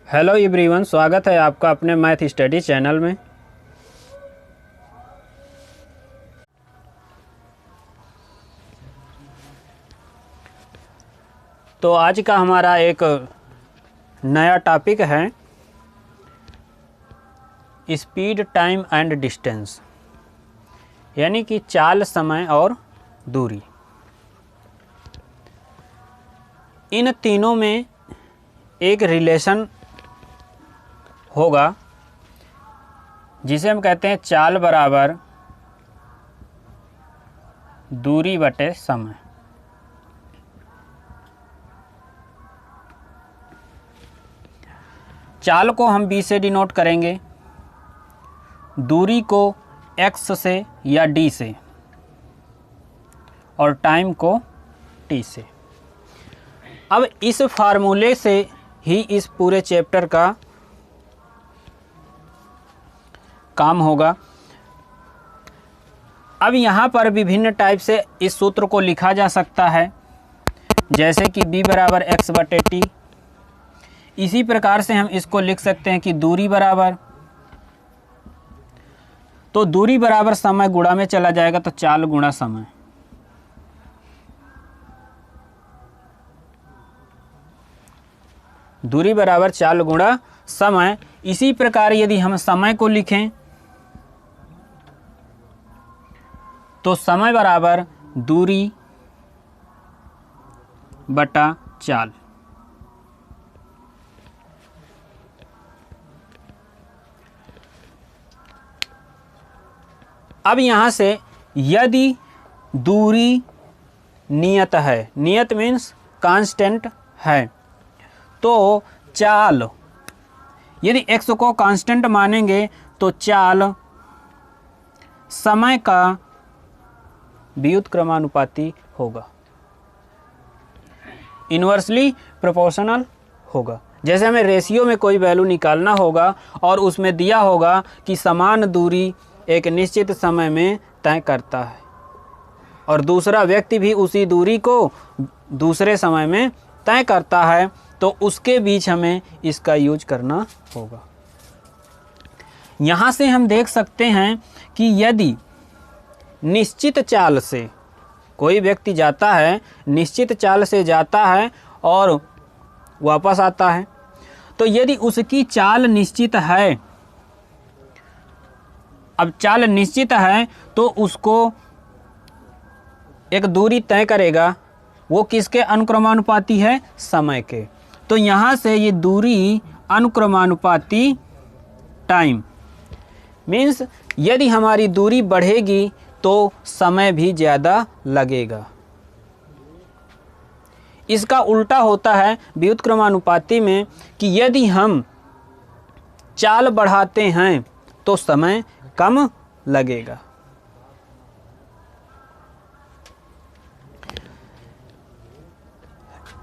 Hello everyone, स्वागत है आपका अपने मैथ स्टडी चैनल में। तो आज का हमारा एक नया टॉपिक है स्पीड, टाइम एंड डिस्टेंस, यानी कि चाल, समय और दूरी। इन तीनों में एक रिलेशन होगा जिसे हम कहते हैं चाल बराबर दूरी बटे समय। चाल को हम b से डिनोट करेंगे, दूरी को x से या d से, और टाइम को t से। अब इस फार्मूले से ही इस पूरे चैप्टर का काम होगा। अब यहाँ पर विभिन्न टाइप से इस सूत्र को लिखा जा सकता है, जैसे कि b बराबर x बटे टी। इसी प्रकार से हम इसको लिख सकते हैं कि दूरी बराबर, तो दूरी बराबर समय गुणा में चला जाएगा, तो चाल गुणा समय। दूरी बराबर चाल गुणा समय। इसी प्रकार यदि हम समय को लिखें तो समय बराबर दूरी बटा चाल। अब यहाँ से यदि दूरी नियत है, नियत मीन्स कांस्टेंट है, तो चाल, यदि x को कांस्टेंट मानेंगे तो चाल समय का व्युत्क्रमानुपाती होगा, इन्वर्सली प्रोपोर्शनल होगा। जैसे हमें रेशियो में कोई वैल्यू निकालना होगा और उसमें दिया होगा कि समान दूरी एक निश्चित समय में तय करता है और दूसरा व्यक्ति भी उसी दूरी को दूसरे समय में तय करता है, तो उसके बीच हमें इसका यूज करना होगा। यहाँ से हम देख सकते हैं कि यदि निश्चित चाल से कोई व्यक्ति जाता है, निश्चित चाल से जाता है और वापस आता है, तो यदि उसकी चाल निश्चित है, अब चाल निश्चित है तो उसको एक दूरी तय करेगा, वो किसके अनुक्रमानुपाती है? समय के। तो यहाँ से ये दूरी अनुक्रमानुपाती टाइम मीन्स यदि हमारी दूरी बढ़ेगी तो समय भी ज़्यादा लगेगा। इसका उल्टा होता है व्युत्क्रमानुपाती में कि यदि हम चाल बढ़ाते हैं तो समय कम लगेगा।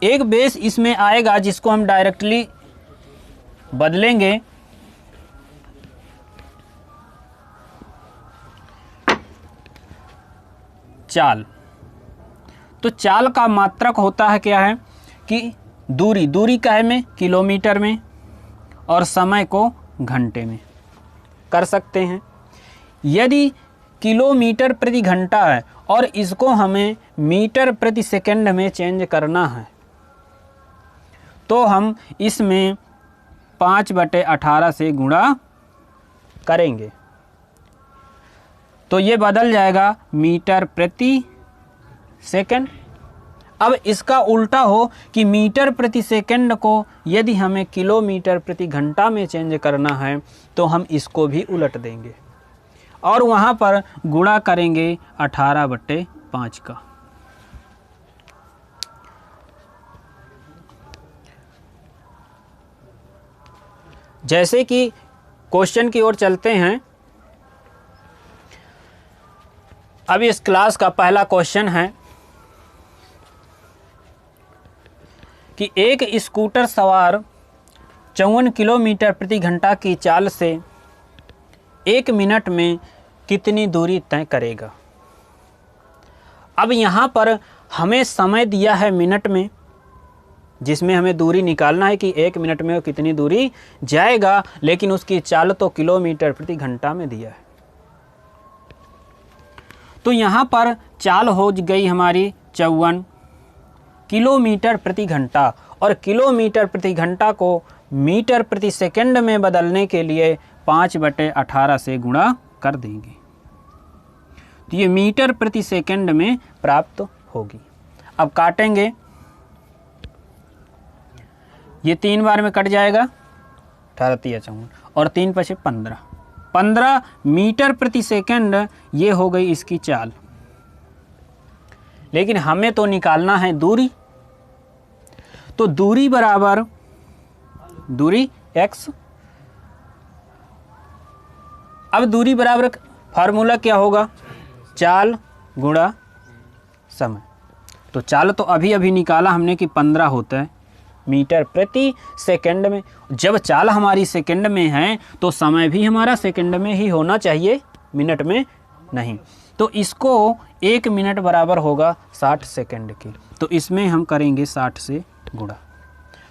एक बेस इसमें आएगा जिसको हम डायरेक्टली बदलेंगे। चाल, तो चाल का मात्रक होता है क्या है कि दूरी, दूरी का है में किलोमीटर में और समय को घंटे में कर सकते हैं। यदि किलोमीटर प्रति घंटा है और इसको हमें मीटर प्रति सेकंड में चेंज करना है, तो हम इसमें 5/18 से गुणा करेंगे, तो ये बदल जाएगा मीटर प्रति सेकंड। अब इसका उल्टा हो कि मीटर प्रति सेकंड को यदि हमें किलोमीटर प्रति घंटा में चेंज करना है, तो हम इसको भी उलट देंगे और वहाँ पर गुणा करेंगे 18/5 का। जैसे कि क्वेश्चन की ओर चलते हैं। अब इस क्लास का पहला क्वेश्चन है कि एक स्कूटर सवार 54 किलोमीटर प्रति घंटा की चाल से 1 मिनट में कितनी दूरी तय करेगा। अब यहाँ पर हमें समय दिया है मिनट में, जिसमें हमें दूरी निकालना है कि 1 मिनट में वो कितनी दूरी जाएगा, लेकिन उसकी चाल तो किलोमीटर प्रति घंटा में दिया है। तो यहाँ पर चाल हो गई हमारी 54 किलोमीटर प्रति घंटा, और किलोमीटर प्रति घंटा को मीटर प्रति सेकंड में बदलने के लिए 5/18 से गुणा कर देंगे, तो ये मीटर प्रति सेकंड में प्राप्त होगी। अब काटेंगे, ये 3 बार में कट जाएगा, 18 × 54 और 3 × 5 = 15 मीटर प्रति सेकंड, ये हो गई इसकी चाल। लेकिन हमें तो निकालना है दूरी, तो दूरी बराबर दूरी x। अब दूरी बराबर फार्मूला क्या होगा, चाल गुणा समय। तो चाल तो अभी अभी निकाला हमने कि 15 होता है मीटर प्रति सेकंड में। जब चाल हमारी सेकंड में है तो समय भी हमारा सेकंड में ही होना चाहिए, मिनट में नहीं। तो इसको 1 मिनट बराबर होगा 60 सेकंड के, तो इसमें हम करेंगे 60 से गुणा।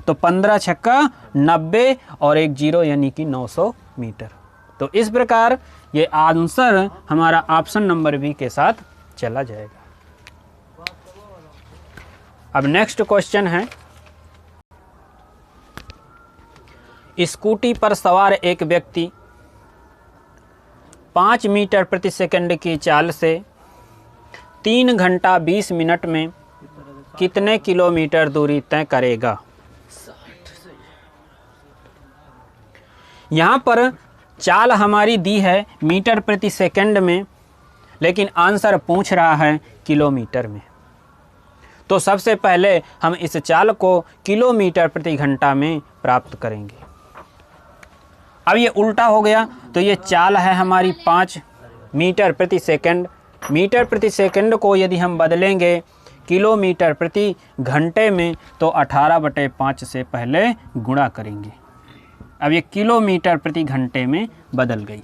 तो 15 छक्का 90 और 1 0 यानी कि 900 मीटर। तो इस प्रकार ये आंसर हमारा ऑप्शन नंबर बी के साथ चला जाएगा। अब नेक्स्ट क्वेश्चन है, स्कूटी पर सवार एक व्यक्ति 5 मीटर प्रति सेकंड की चाल से 3 घंटा 20 मिनट में कितने किलोमीटर दूरी तय करेगा। यहाँ पर चाल हमारी दी है मीटर प्रति सेकंड में, लेकिन आंसर पूछ रहा है किलोमीटर में। तो सबसे पहले हम इस चाल को किलोमीटर प्रति घंटा में प्राप्त करेंगे। अब ये उल्टा हो गया, तो ये चाल है हमारी 5 मीटर प्रति सेकंड। मीटर प्रति सेकंड को यदि हम बदलेंगे किलोमीटर प्रति घंटे में तो 18/5 से पहले गुणा करेंगे। अब ये किलोमीटर प्रति घंटे में बदल गई।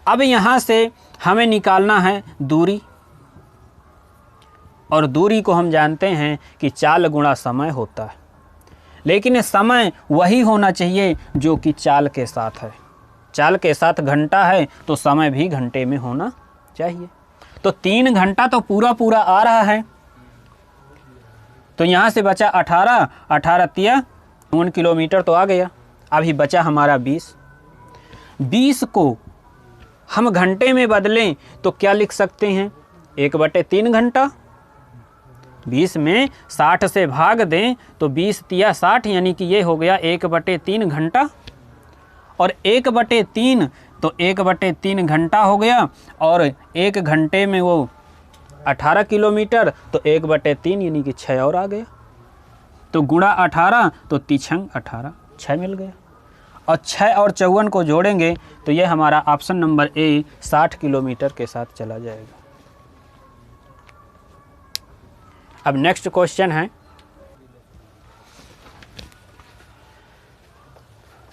अब यहाँ से हमें निकालना है दूरी, और दूरी को हम जानते हैं कि चाल गुणा समय होता है, लेकिन समय वही होना चाहिए जो कि चाल के साथ है। चाल के साथ घंटा है तो समय भी घंटे में होना चाहिए। तो 3 घंटा तो पूरा पूरा आ रहा है, तो यहाँ से बचा 18 × 1 किलोमीटर तो आ गया। अभी बचा हमारा 20 को हम घंटे में बदलें तो क्या लिख सकते हैं, 1/3 घंटा। 20 में 60 से भाग दें तो 20 × 60 यानी कि ये हो गया 1/3 घंटा, और 1/3 तो 1/3 घंटा हो गया, और 1 घंटे में वो 18 किलोमीटर, तो 1/3 यानी कि 6 और आ गया। तो गुणा 18 तो 3 × 18 6 मिल गया, और 6 और 54 को जोड़ेंगे तो ये हमारा ऑप्शन नंबर ए 60 किलोमीटर के साथ चला जाएगा। अब नेक्स्ट क्वेश्चन है,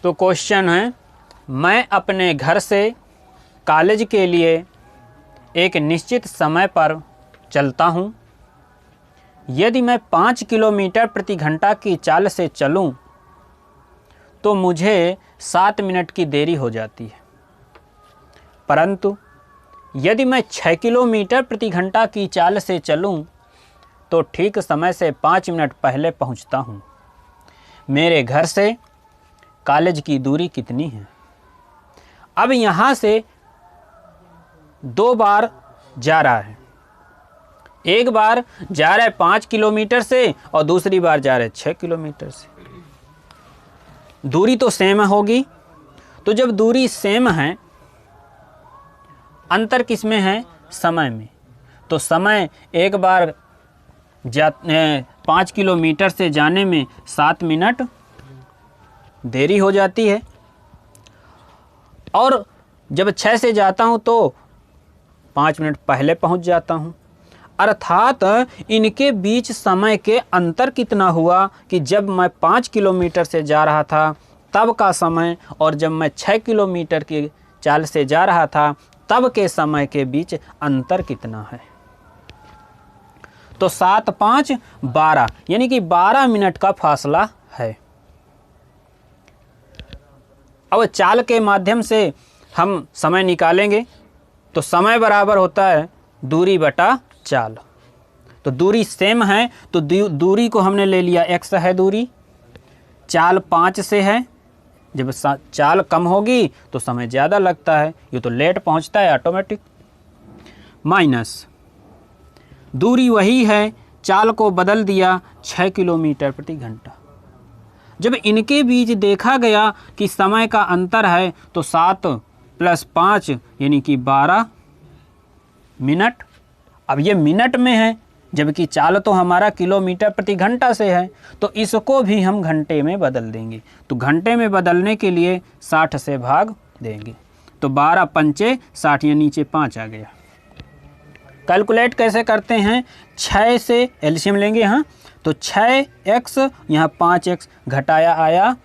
तो क्वेश्चन है, मैं अपने घर से कॉलेज के लिए एक निश्चित समय पर चलता हूँ। यदि मैं 5 किलोमीटर प्रति घंटा की चाल से चलूँ तो मुझे 7 मिनट की देरी हो जाती है, परंतु यदि मैं 6 किलोमीटर प्रति घंटा की चाल से चलूँ तो ठीक समय से 5 मिनट पहले पहुँचता हूँ। मेरे घर से कॉलेज की दूरी कितनी है। अब यहाँ से 2 बार जा रहा है, एक बार जा रहा है 5 किलोमीटर से और दूसरी बार जा रहा है 6 किलोमीटर से। दूरी तो सेम होगी, तो जब दूरी सेम है, अंतर किस में है, समय में। तो समय एक बार 5 किलोमीटर से जाने में 7 मिनट देरी हो जाती है, और जब 6 से जाता हूँ तो 5 मिनट पहले पहुँच जाता हूँ। अर्थात इनके बीच समय के अंतर कितना हुआ कि जब मैं 5 किलोमीटर से जा रहा था तब का समय, और जब मैं 6 किलोमीटर की चाल से जा रहा था तब के समय के बीच अंतर कितना है। तो 7 5 12, यानी कि 12 मिनट का फासला है। अब चाल के माध्यम से हम समय निकालेंगे, तो समय बराबर होता है दूरी बटा चाल। तो दूरी सेम है, तो दूरी को हमने ले लिया x है दूरी, चाल 5 से है, जब चाल कम होगी तो समय ज़्यादा लगता है, ये तो लेट पहुंचता है ऑटोमेटिक, माइनस दूरी वही है, चाल को बदल दिया 6 किलोमीटर प्रति घंटा। जब इनके बीच देखा गया कि समय का अंतर है तो 7 + 5 यानी कि 12 मिनट। अब ये मिनट में है, जबकि चाल तो हमारा किलोमीटर प्रति घंटा से है, तो इसको भी हम घंटे में बदल देंगे। तो घंटे में बदलने के लिए 60 से भाग देंगे, तो 12 पंचे 60, या नीचे 5 आ गया। कैलकुलेट कैसे करते हैं, 6 से एलसीएम लेंगे, हाँ, तो 6x यहाँ 5x घटाया आया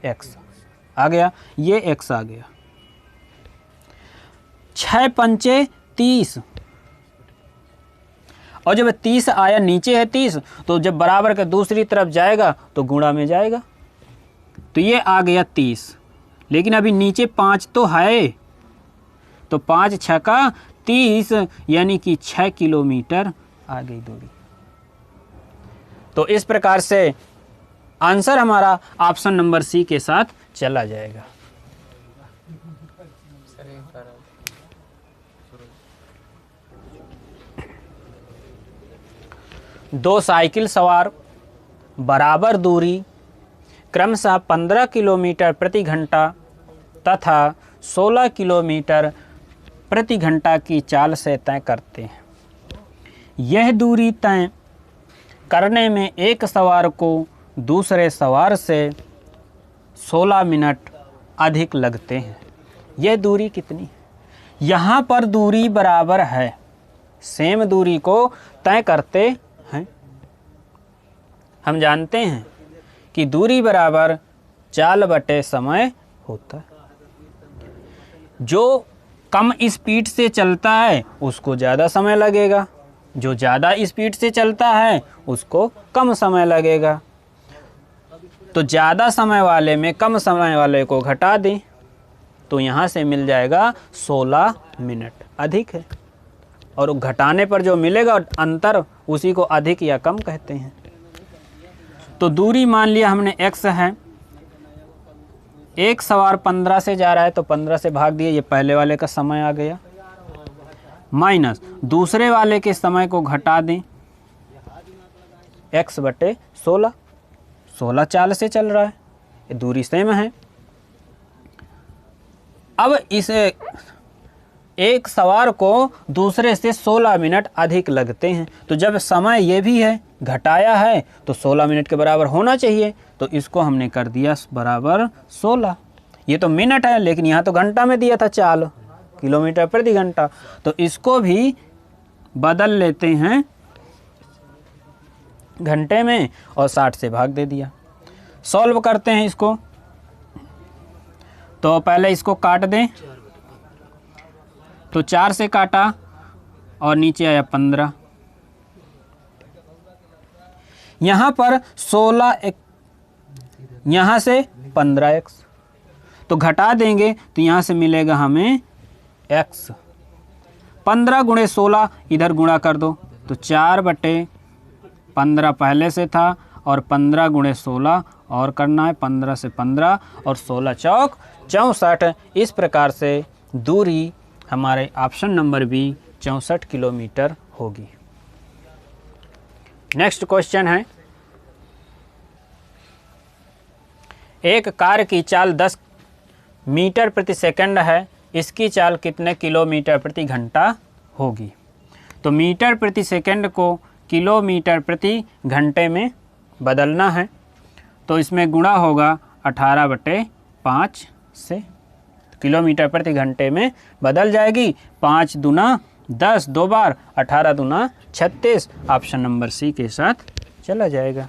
x आ गया, ये x आ गया। 6 पंचे 30, और जब 30 आया, नीचे है 30, तो जब बराबर के दूसरी तरफ जाएगा तो गुणा में जाएगा, तो ये आ गया 30। लेकिन अभी नीचे 5 तो है, तो 5 छका 30, यानी कि 6 किलोमीटर आ गई दूरी। तो इस प्रकार से आंसर हमारा ऑप्शन नंबर सी के साथ चला जाएगा। दो साइकिल सवार बराबर दूरी क्रमशः 15 किलोमीटर प्रति घंटा तथा 16 किलोमीटर प्रति घंटा की चाल से तय करते हैं। यह दूरी तय करने में एक सवार को दूसरे सवार से 16 मिनट अधिक लगते हैं। यह दूरी कितनी है? यहाँ पर दूरी बराबर है, सेम दूरी को तय करते हैं। हम जानते हैं कि दूरी बराबर चाल बटे समय होता है। जो कम स्पीड से चलता है उसको ज़्यादा समय लगेगा, जो ज़्यादा स्पीड से चलता है उसको कम समय लगेगा। तो ज़्यादा समय वाले में कम समय वाले को घटा दें, तो यहाँ से मिल जाएगा 16 मिनट अधिक है, और घटाने पर जो मिलेगा अंतर उसी को अधिक या कम कहते हैं। तो दूरी मान लिया हमने x है, एक सवार 15 से जा रहा है तो 15 से भाग दिए, ये पहले वाले का समय आ गया, माइनस दूसरे वाले के समय को घटा दें, x बटे 16, 16 चाल से चल रहा है, ये दूरी सेम है। अब इसे एक सवार को दूसरे से 16 मिनट अधिक लगते हैं, तो जब समय ये भी है घटाया है तो 16 मिनट के बराबर होना चाहिए, तो इसको हमने कर दिया बराबर 16। ये तो मिनट है, लेकिन यहाँ तो घंटा में दिया था चाल, किलोमीटर प्रति घंटा, तो इसको भी बदल लेते हैं घंटे में और 60 से भाग दे दिया। सॉल्व करते हैं इसको, तो पहले इसको काट दें, तो 4 से काटा और नीचे आया 15। यहाँ पर 16 यहाँ से 15x, तो घटा देंगे तो यहाँ से मिलेगा हमें x। 15 गुणे 16 इधर गुणा कर दो, तो 4 बटे 15 पहले से था, और 15 गुणे 16 और करना है, 15 से 15 और 16 चौक 64। इस प्रकार से दूरी हमारे ऑप्शन नंबर बी 64 किलोमीटर होगी। नेक्स्ट क्वेश्चन है, एक कार की चाल 10 मीटर प्रति सेकंड है, इसकी चाल कितने किलोमीटर प्रति घंटा होगी? तो मीटर प्रति सेकंड को किलोमीटर प्रति घंटे में बदलना है, तो इसमें गुणा होगा 18/5 से, किलोमीटर प्रति घंटे में बदल जाएगी। 5 दूना 10, 2 बार 18 दूना 36, ऑप्शन नंबर सी के साथ चला जाएगा।